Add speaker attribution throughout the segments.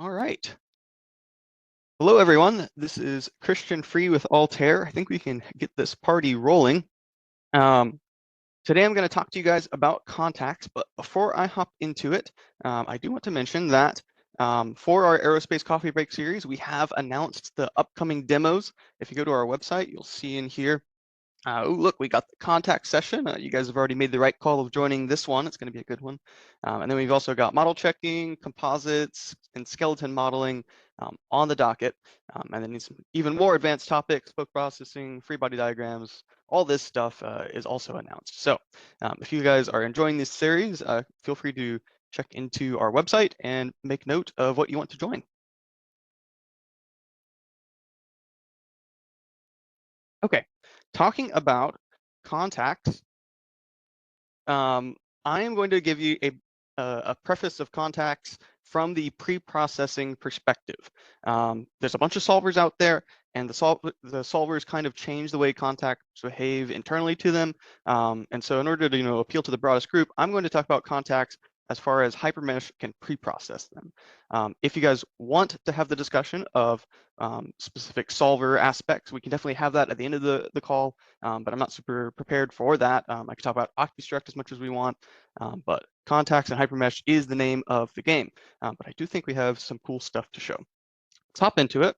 Speaker 1: All right. Hello, everyone. This is Christian Free with Altair. I think we can get this party rolling. Um, Today, I'm going to talk to you guys about contacts, but before I hop into it, I do want to mention that for our Aerospace Coffee Break series, we have announced the upcoming demos. If you go to our website, you'll see in here. Oh, look, we got the contact session. You guys have already made the right call of joining this one. It's going to be a good one. And then we've also got model checking, composites, and skeleton modeling on the docket. And then some even more advanced topics, spoke processing, free body diagrams, all this stuff is also announced. So if you guys are enjoying this series, feel free to check into our website and make note of what you want to join. Okay, talking about contacts. I am going to give you a preface of contacts from the pre-processing perspective. There's a bunch of solvers out there, and the solvers kind of change the way contacts behave internally to them. And so in order to appeal to the broadest group, I'm going to talk about contacts as far as HyperMesh can pre-process them. If you guys want to have the discussion of specific solver aspects, we can definitely have that at the end of the call, but I'm not super prepared for that. I can talk about OptiStruct as much as we want, but contacts and HyperMesh is the name of the game. But I do think we have some cool stuff to show. Let's hop into it.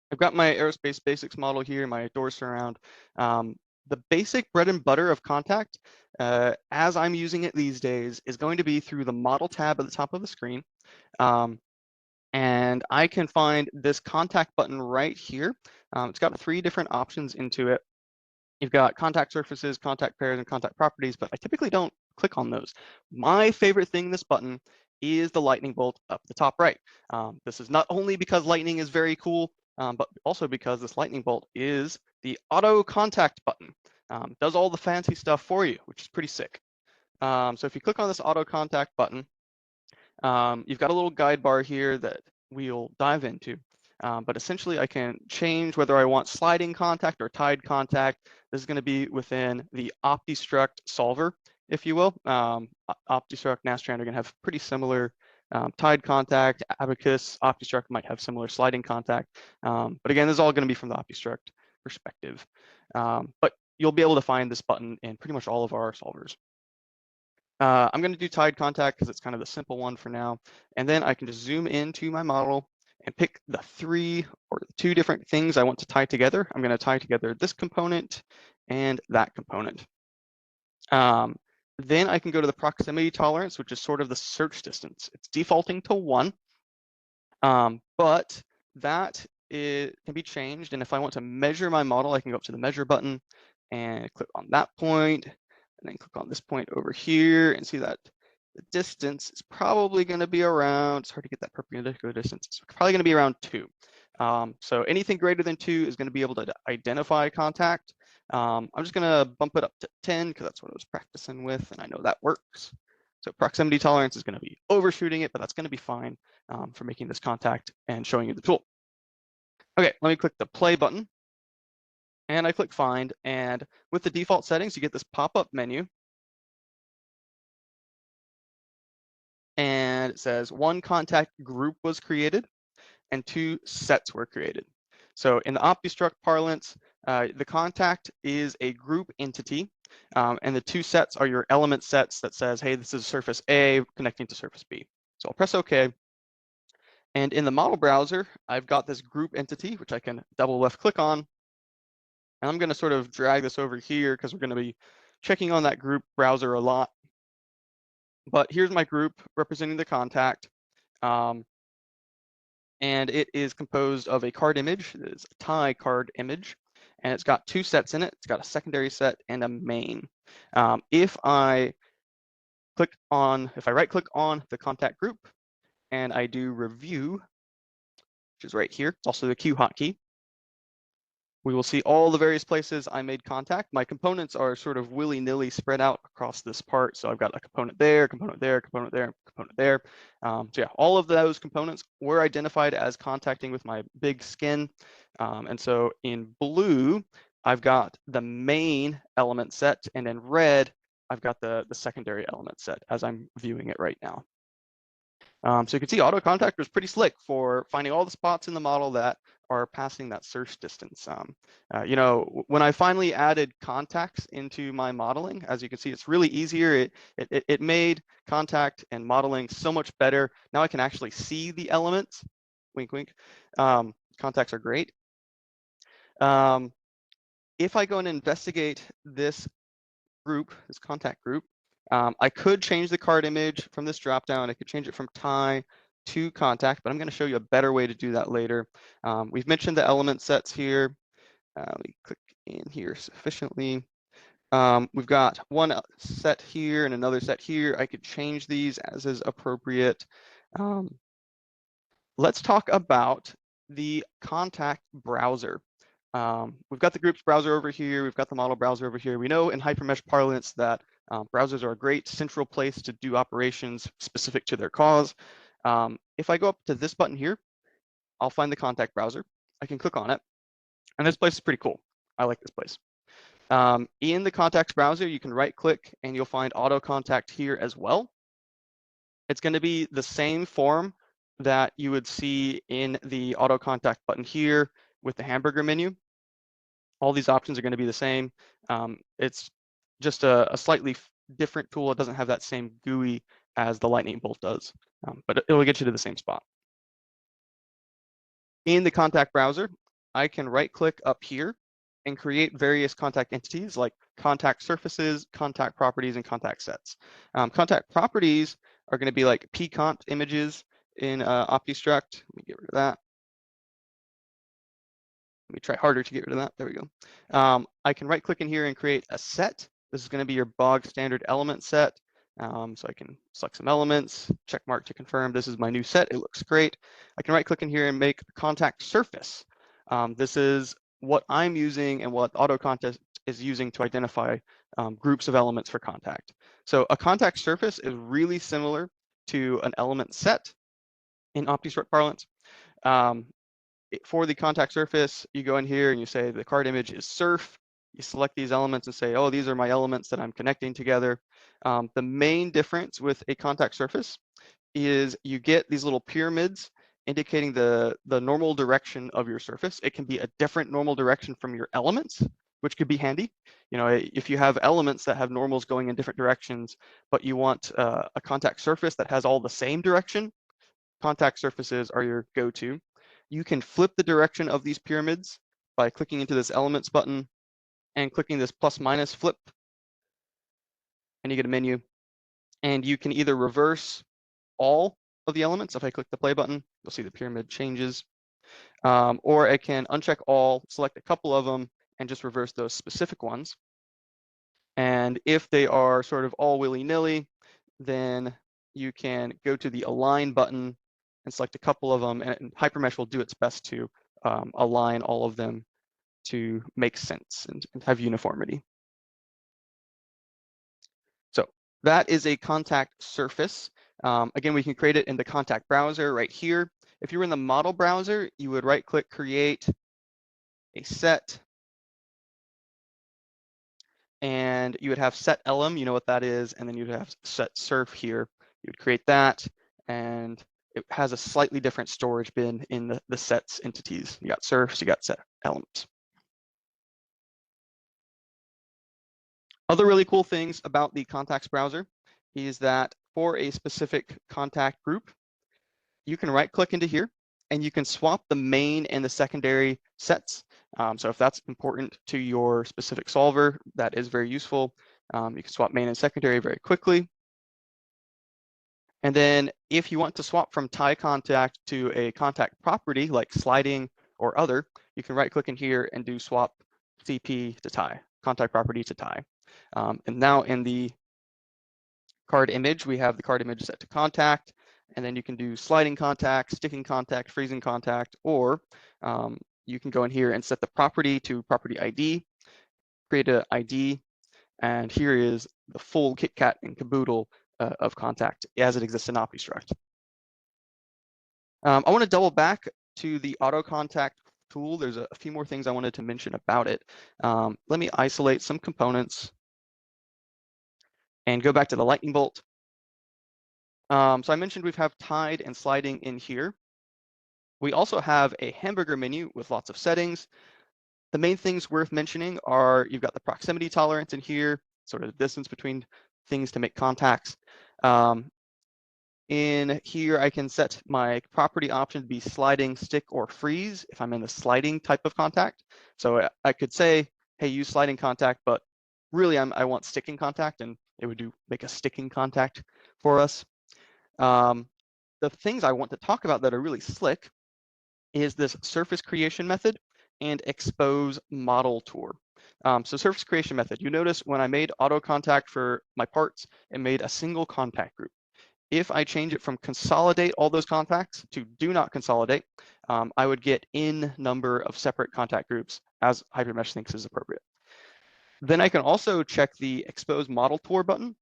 Speaker 1: I've got my aerospace basics model here, my door surround. The basic bread and butter of contact, as I'm using it these days, is going to be through the model tab at the top of the screen. And I can find this contact button right here. It's got 3 different options into it. You've got contact surfaces, contact pairs, and contact properties, but I typically don't click on those. My favorite thing in this button is the lightning bolt up the top right. This is not only because lightning is very cool, but also because this lightning bolt is the auto contact button. Does all the fancy stuff for you, which is pretty sick. So if you click on this auto contact button, you've got a little guide bar here that we'll dive into. But essentially, I can change whether I want sliding contact or tied contact. This is going to be within the OptiStruct solver, if you will. OptiStruct, Nastran are going to have pretty similar tied contact. Abacus, OptiStruct might have similar sliding contact. But again, this is all going to be from the OptiStruct perspective. But you'll be able to find this button in pretty much all of our solvers. I'm going to do tied contact because it's kind of the simple one for now. And then I can just zoom into my model and pick the 3 or 2 different things I want to tie together. I'm going to tie together this component and that component. Then I can go to the proximity tolerance, which is sort of the search distance. It's defaulting to 1, but that can be changed. And if I want to measure my model, I can go up to the measure button and click on that point, and then click on this point over here and see that the distance is probably going to be around, it's hard to get that perpendicular distance, it's probably going to be around 2. So anything greater than 2 is going to be able to identify contact. I'm just going to bump it up to 10 because that's what I was practicing with, and I know that works. So proximity tolerance is going to be overshooting it, but that's going to be fine for making this contact and showing you the tool. Okay, let me click the play button. And I click find, and with the default settings, you get this pop-up menu. And it says 1 contact group was created and 2 sets were created. So in the OptiStruct parlance, the contact is a group entity, and the 2 sets are your element sets that says, hey, this is surface A connecting to surface B. So I'll press OK. And in the model browser, I've got this group entity, which I can double left click on. And I'm going to sort of drag this over here because we're going to be checking on that group browser a lot. But here's my group representing the contact. And it is composed of a card image. It is a tie card image. And it's got 2 sets in it. It's got a secondary set and a main. If I right click on the contact group and I do review, which is right here, it's also the Q hotkey, we will see all the various places I made contact. My components are sort of willy-nilly spread out across this part. So I've got a component there, component there, component there, component there. So yeah, all of those components were identified as contacting with my big skin. And so in blue, I've got the main element set, and in red, I've got the secondary element set as I'm viewing it right now. So you can see auto contactor is pretty slick for finding all the spots in the model that are passing that search distance. You know, when I finally added contacts into my modeling, as you can see, it's really easier. It made contact and modeling so much better. Now I can actually see the elements. Wink, wink. Contacts are great. If I go and investigate this group, this contact group, I could change the card image from this dropdown. I could change it from tie to contact, but I'm going to show you a better way to do that later. We've mentioned the element sets here. Let me click in here sufficiently. We've got one set here and another set here. I could change these as is appropriate. Let's talk about the contact browser. We've got the groups browser over here. We've got the model browser over here. We know in HyperMesh parlance that browsers are a great central place to do operations specific to their cause. If I go up to this button here, I'll find the contact browser. I can click on it. And this place is pretty cool. I like this place. In the contacts browser, you can right click and you'll find auto contact here as well. It's going to be the same form that you would see in the auto contact button here with the hamburger menu. All these options are going to be the same. It's just a slightly different tool. It doesn't have that same GUI as the lightning bolt does, but it'll get you to the same spot. In the contact browser, I can right click up here and create various contact entities like contact surfaces, contact properties, and contact sets. Contact properties are going to be like pcont images in OptiStruct. Let me get rid of that. Let me try harder to get rid of that. There we go. I can right click in here and create a set. This is going to be your bog standard element set. So I can select some elements, check mark to confirm this is my new set. It looks great. I can right click in here and make a contact surface. This is what I'm using and what auto contact is using to identify groups of elements for contact. So a contact surface is really similar to an element set in OptiStruct parlance. For the contact surface, you go in here and you say the card image is surf. You select these elements and say, oh, these are my elements that I'm connecting together. The main difference with a contact surface is you get these little pyramids indicating the normal direction of your surface. It can be a different normal direction from your elements, which could be handy. You know, if you have elements that have normals going in different directions, but you want a contact surface that has all the same direction, contact surfaces are your go-to. You can flip the direction of these pyramids by clicking into this elements button and clicking this plus minus flip, and you get a menu. And you can either reverse all of the elements. If I click the play button, you'll see the pyramid changes. Or I can uncheck all, select a couple of them, and just reverse those specific ones. And if they are sort of all willy-nilly, then you can go to the align button and select a couple of them, and HyperMesh will do its best to align all of them to make sense and have uniformity. So that is a contact surface. Again, we can create it in the contact browser right here. If you were in the model browser, you would right click, create a set, and you would have set elem, you know what that is, and then you'd have set surf here. You would create that, and it has a slightly different storage bin in the sets entities. You got surfs, you got set elements. Other really cool things about the contacts browser is that for a specific contact group, you can right click into here and you can swap the main and the secondary sets. So if that's important to your specific solver, that is very useful. You can swap main and secondary very quickly. And then if you want to swap from tie contact to a contact property like sliding or other, you can right click in here and do swap CP to tie, contact property to tie. And now in the card image, we have the card image set to contact, and then you can do sliding contact, sticking contact, freezing contact, or you can go in here and set the property to property ID, create an ID, and here is the full kit kat and caboodle of contact as it exists in OptiStruct. I want to double back to the auto contact tool. There's a few more things I wanted to mention about it. Let me isolate some components and go back to the lightning bolt. So I mentioned we have tied and sliding in here. We also have a hamburger menu with lots of settings. The main things worth mentioning are you've got the proximity tolerance in here, sort of the distance between things to make contacts. In here, I can set my property option to be sliding, stick, or freeze if I'm in the sliding type of contact. So I could say, hey, use sliding contact, but really I want sticking contact, and it would make a sticking contact for us. The things I want to talk about that are really slick is this surface creation method and expose model tour. So surface creation method, you notice when I made auto contact for my parts, it made a single contact group. If I change it from consolidate all those contacts to do not consolidate, I would get n number of separate contact groups as HyperMesh thinks is appropriate. Then I can also check the expose model tour button,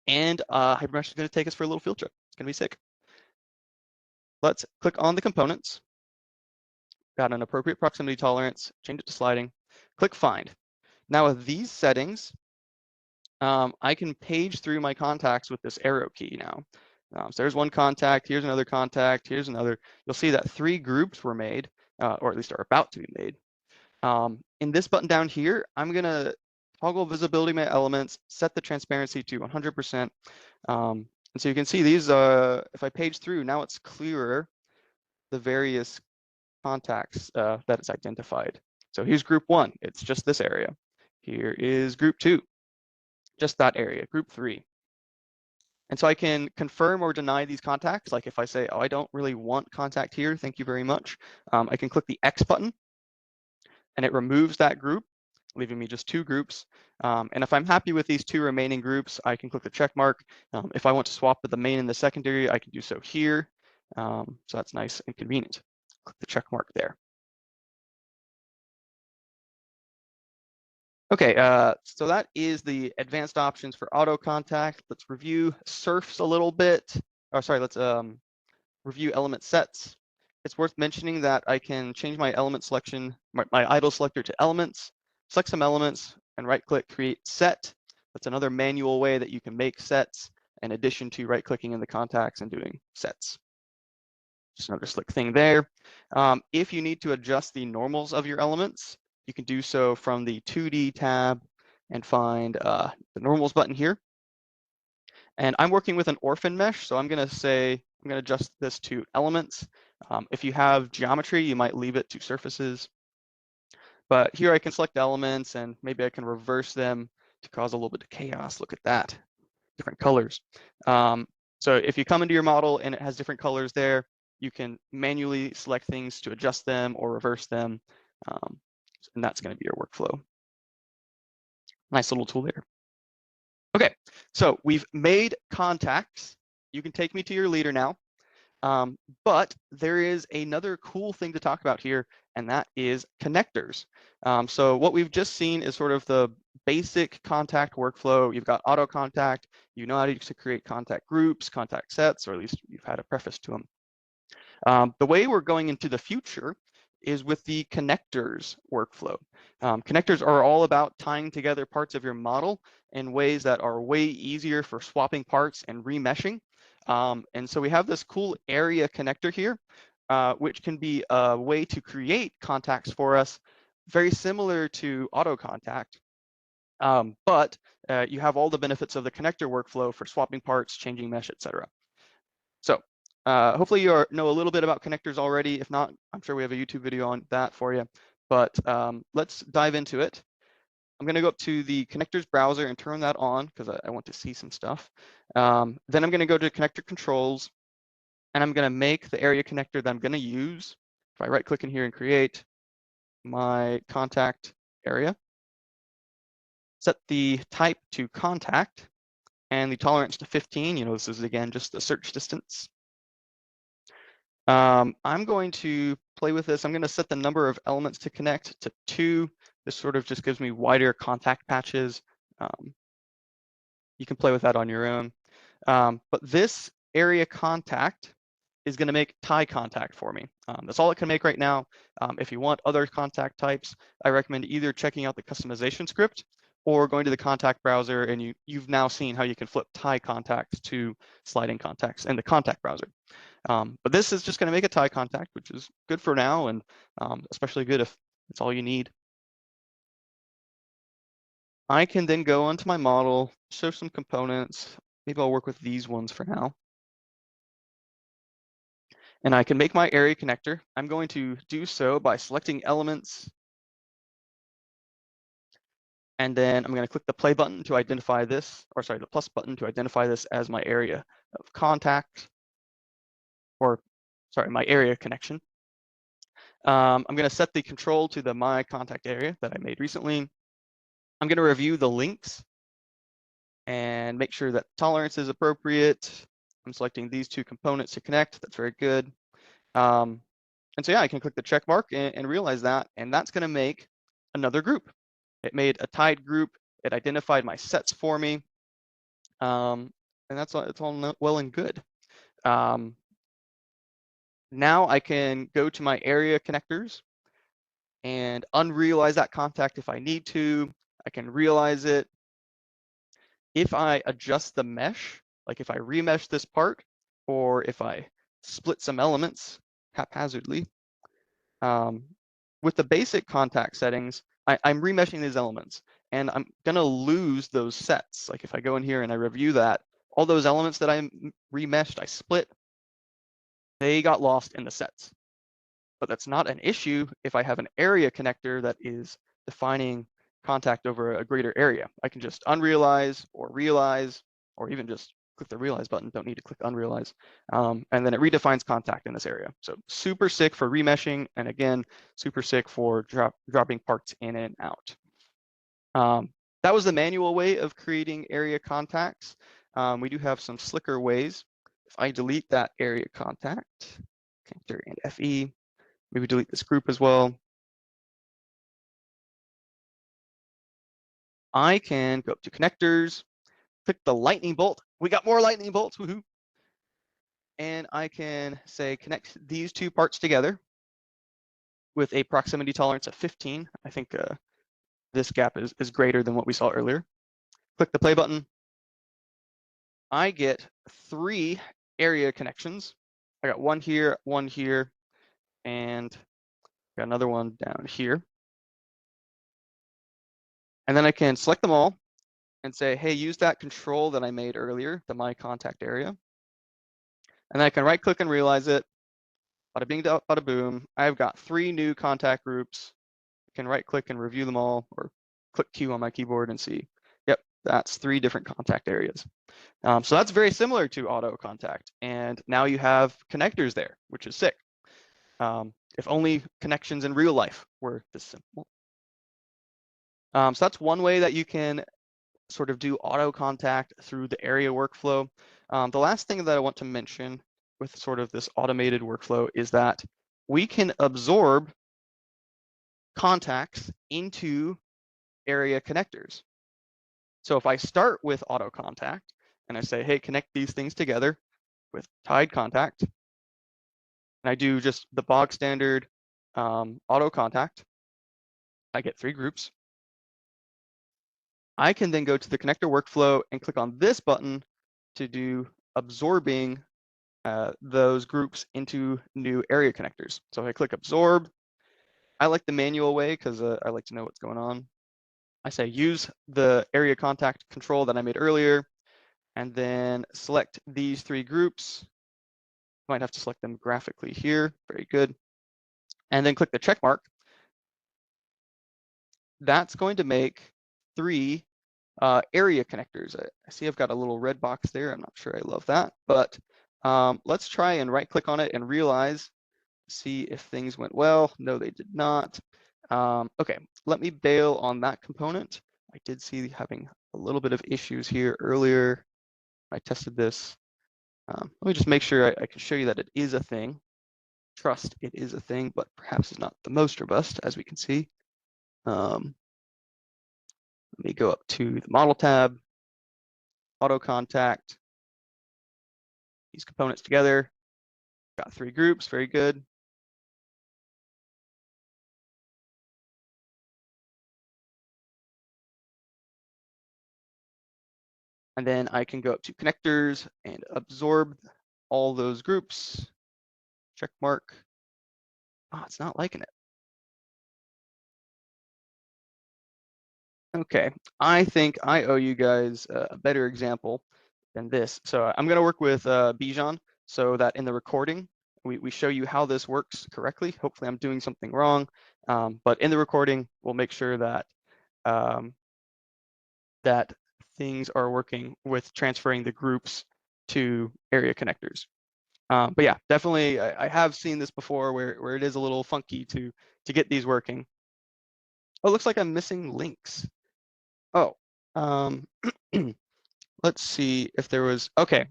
Speaker 1: and HyperMesh is going to take us for a little field trip. It's going to be sick. Let's click on the components. Got an appropriate proximity tolerance, change it to sliding, click find. Now with these settings, I can page through my contacts with this arrow key now. So there's one contact, here's another contact, here's another. You'll see that 3 groups were made, or at least are about to be made. In this button down here, I'm gonna toggle visibility of my elements, set the transparency to 100%. And so you can see these, if I page through, now it's clearer, the various contacts that it's identified. So here's group 1, it's just this area. Here is group 2, just that area, group 3. And so I can confirm or deny these contacts. Like if I say, oh, I don't really want contact here, thank you very much. I can click the X button and it removes that group, leaving me just 2 groups. And if I'm happy with these 2 remaining groups, I can click the check mark. If I want to swap with the main and the secondary, I can do so here. So that's nice and convenient. Click the check mark there. Okay, so that is the advanced options for auto contact. Let's review surfs a little bit. Oh, sorry, let's review element sets. It's worth mentioning that I can change my element selection, my idle selector to elements, select some elements, and right-click create set. That's another manual way that you can make sets in addition to right-clicking in the contacts and doing sets. Just another slick thing there. If you need to adjust the normals of your elements, you can do so from the 2D tab and find the normals button here. And I'm working with an orphan mesh, so I'm going to adjust this to elements. If you have geometry, you might leave it to surfaces. But here I can select elements, and maybe I can reverse them to cause a little bit of chaos. Look at that, different colors. So if you come into your model and it has different colors there, you can manually select things to adjust them or reverse them. And that's going to be your workflow. Nice little tool there. Okay, so we've made contacts. You can take me to your leader now. But there is another cool thing to talk about here, and that is connectors. So what we've just seen is sort of the basic contact workflow. You've got auto contact, you know how to create contact groups, contact sets, or at least you've had a preface to them. The way we're going into the future is with the connectors workflow. Connectors are all about tying together parts of your model in ways that are way easier for swapping parts and remeshing. And so we have this cool area connector here, which can be a way to create contacts for us, very similar to auto contact. But you have all the benefits of the connector workflow for swapping parts, changing mesh, etc. So hopefully you know a little bit about connectors already. If not, I'm sure we have a YouTube video on that for you. But let's dive into it. I'm going to go up to the connectors browser and turn that on because I want to see some stuff. Then I'm going to go to connector controls, and I'm going to make the area connector that I'm going to use. If I right click in here and create my contact area, set the type to contact and the tolerance to 15. You know, this is again just the search distance. I'm going to play with this. I'm going to set the number of elements to connect to 2. This sort of just gives me wider contact patches. You can play with that on your own. But this area contact is going to make tie contact for me. That's all it can make right now. If you want other contact types, I recommend either checking out the customization script or going to the contact browser, and you've now seen how you can flip tie contacts to sliding contacts in the contact browser. But this is just going to make a tie contact, which is good for now, and especially good if it's all you need. I can then go onto my model, show some components. Maybe I'll work with these ones for now. And I can make my area connector. I'm going to do so by selecting elements. And then I'm going to click the play button to identify this, or sorry, the plus button to identify this as my area of contact, or sorry, my area connection. I'm going to set the control to the my contact area that I made recently. I'm going to review the links and make sure that tolerance is appropriate. I'm selecting these two components to connect. That's very good. And so yeah, I can click the check mark and realize that, and that's going to make another group. It made a tied group. It identified my sets for me, and that's all. It's all well and good. Now I can go to my area connectors and unrealize that contact if I need to. I can realize it. If I adjust the mesh, like if I remesh this part, or if I split some elements haphazardly, with the basic contact settings, I'm remeshing these elements, and I'm gonna lose those sets. Like if I go in here and I review that, all those elements that I remeshed, I split, they got lost in the sets. But that's not an issue if I have an area connector that is defining contact over a greater area. I can just unrealize or realize, or even just click the realize button, don't need to click unrealize. And then it redefines contact in this area. So super sick for remeshing, and again, super sick for dropping parts in and out. That was the manual way of creating area contacts. We do have some slicker ways. If I delete that area contact, connector and FE, maybe delete this group as well. I can go up to connectors, click the lightning bolt. We got more lightning bolts, woohoo. And I can say connect these two parts together with a proximity tolerance of 15. I think this gap is greater than what we saw earlier. Click the play button. I get 3 area connections. I got one here, and got another one down here. And then I can select them all and say, hey, use that control that I made earlier, the my contact area. And then I can right click and realize it. Bada bing, bada boom. I've got 3 new contact groups. I can right click and review them all, or click Q on my keyboard and see, yep, that's 3 different contact areas. So that's very similar to auto contact. And now you have connectors there, which is sick. If only connections in real life were this simple. So that's one way that you can sort of do auto contact through the area workflow. The last thing that I want to mention with sort of this automated workflow is that we can absorb contacts into area connectors. So if I start with auto contact and I say, hey, connect these things together with tied contact, and I do just the bog standard auto contact, I get 3 groups. I can then go to the connector workflow and click on this button to do absorbing those groups into new area connectors. So if I click absorb, I like the manual way because I like to know what's going on. I say use the area contact control that I made earlier, and then select these 3 groups. Might have to select them graphically here. Very good. And then click the check mark. That's going to make 3 area connectors. I see I've got a little red box there. I'm not sure I love that, but let's try and right click on it and realize, see if things went well. No, they did not. Okay, let me bail on that component. I did see having a little bit of issues here earlier. I tested this. Let me just make sure I can show you that it is a thing. Trust it is a thing, but perhaps it's not the most robust, as we can see. Let me go up to the model tab, auto contact, these components together. Got 3 groups, very good. And then I can go up to connectors and absorb all those groups, check mark. Oh, it's not liking it. Okay, I think I owe you guys a better example than this. So I'm gonna work with Bijan so that in the recording, we show you how this works correctly. Hopefully I'm doing something wrong, but in the recording, we'll make sure that um, that things are working with transferring the groups to area connectors. But yeah, definitely, I have seen this before where it is a little funky to get these working. Oh, it looks like I'm missing links. Oh, um, let's see if there was, okay,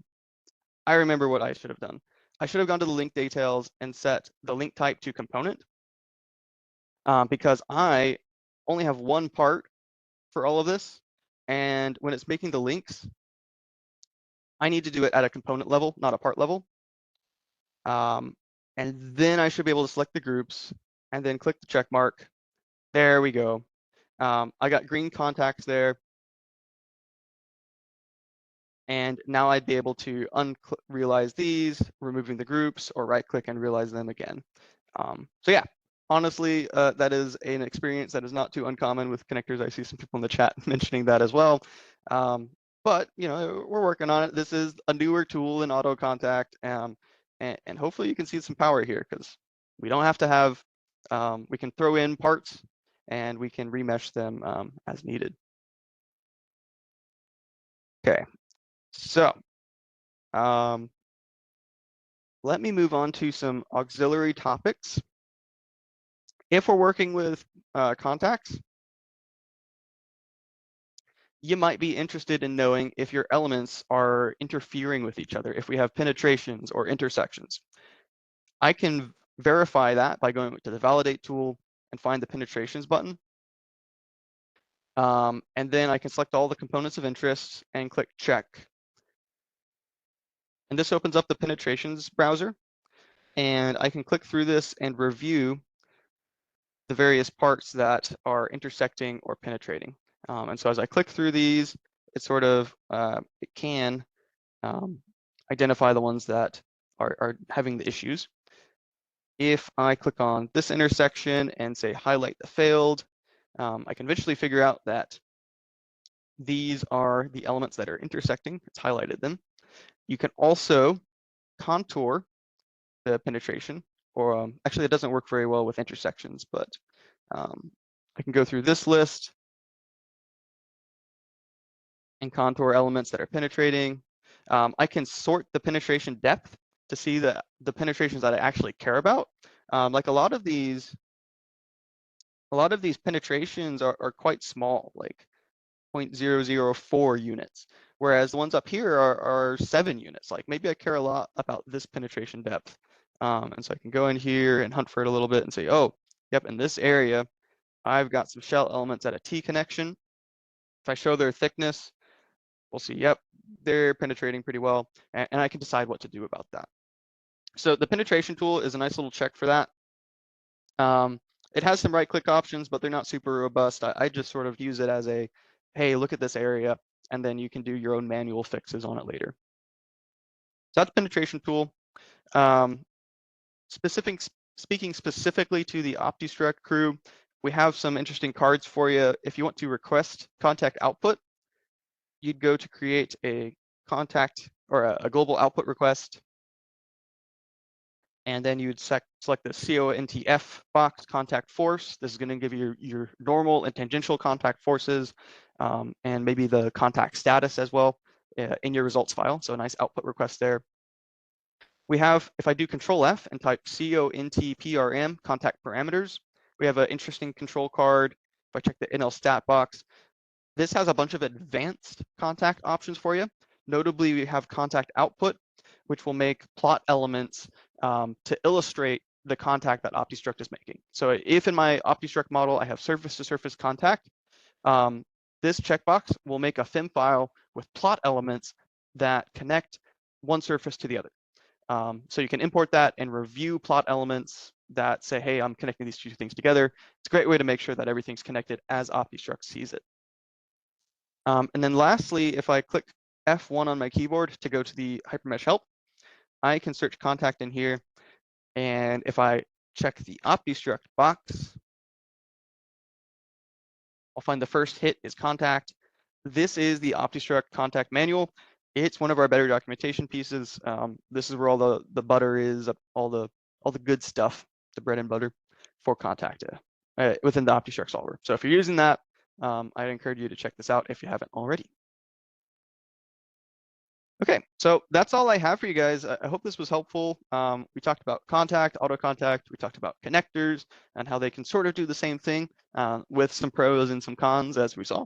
Speaker 1: I remember what I should have done. I should have gone to the link details and set the link type to component because I only have one part for all of this. And when it's making the links, I need to do it at a component level, not a part level. And then I should be able to select the groups and then click the check mark. There we go. I got green contacts there. And now I'd be able to realize these, removing the groups, or right click and realize them again. So yeah, honestly, that is an experience that is not too uncommon with connectors. I see some people in the chat mentioning that as well. But you know, we're working on it. This is a newer tool in auto contact, and hopefully you can see some power here because we don't have to have, we can throw in parts and we can remesh them as needed. Okay, so let me move on to some auxiliary topics. If we're working with contacts, you might be interested in knowing if your elements are interfering with each other, if we have penetrations or intersections. I can verify that by going to the validate tool and find the penetrations button. And then I can select all the components of interest and click check. And this opens up the penetrations browser. And I can click through this and review the various parts that are intersecting or penetrating. And so as I click through these, it sort of, it can identify the ones that are having the issues. If I click on this intersection and say highlight the failed, I can eventually figure out that these are the elements that are intersecting. It's highlighted them. You can also contour the penetration, or actually it doesn't work very well with intersections, but I can go through this list and contour elements that are penetrating. I can sort the penetration depth to see the penetrations that I actually care about. Like a lot of these penetrations are quite small, like 0.004 units, whereas the ones up here are 7 units. Like maybe I care a lot about this penetration depth. And so I can go in here and hunt for it a little bit and say, oh, yep, in this area, I've got some shell elements at a T connection. If I show their thickness, we'll see, yep, they're penetrating pretty well, and I can decide what to do about that. So the penetration tool is a nice little check for that. It has some right-click options, but they're not super robust. I just sort of use it as a, hey, look at this area, and then you can do your own manual fixes on it later. So that's penetration tool. Speaking specifically to the OptiStruct crew, we have some interesting cards for you. If you want to request contact output, you'd go to create a contact or a global output request. And then you'd select the CONTF box, contact force. This is going to give you your normal and tangential contact forces, and maybe the contact status as well in your results file. So a nice output request there. We have, if I do Control F and type CONTPRM, contact parameters, we have an interesting control card. If I check the NL stat box, this has a bunch of advanced contact options for you. Notably, we have contact output, which will make plot elements to illustrate the contact that OptiStruct is making. So if in my OptiStruct model, I have surface-to-surface contact, this checkbox will make a FIM file with plot elements that connect one surface to the other. So you can import that and review plot elements that say, hey, I'm connecting these two things together. It's a great way to make sure that everything's connected as OptiStruct sees it. And then lastly, if I click F1 on my keyboard to go to the HyperMesh help. I can search contact in here, and if I check the OptiStruct box, I'll find the first hit is contact. This is the OptiStruct contact manual. It's one of our better documentation pieces. This is where all the butter is, all the good stuff, the bread and butter for contact within the OptiStruct solver. So if you're using that, I'd encourage you to check this out if you haven't already. Okay, so that's all I have for you guys. I hope this was helpful. We talked about contact, auto contact. We talked about connectors and how they can sort of do the same thing with some pros and some cons, as we saw.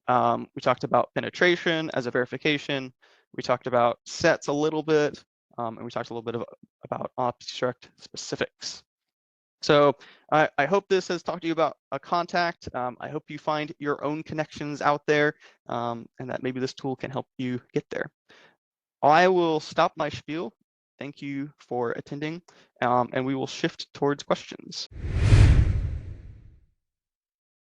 Speaker 1: We talked about penetration as a verification. We talked about sets a little bit, and we talked a little bit about OptiStruct specifics. So I hope this has talked to you about a contact. I hope you find your own connections out there, and that maybe this tool can help you get there. I will stop my spiel. Thank you for attending, and we will shift towards questions.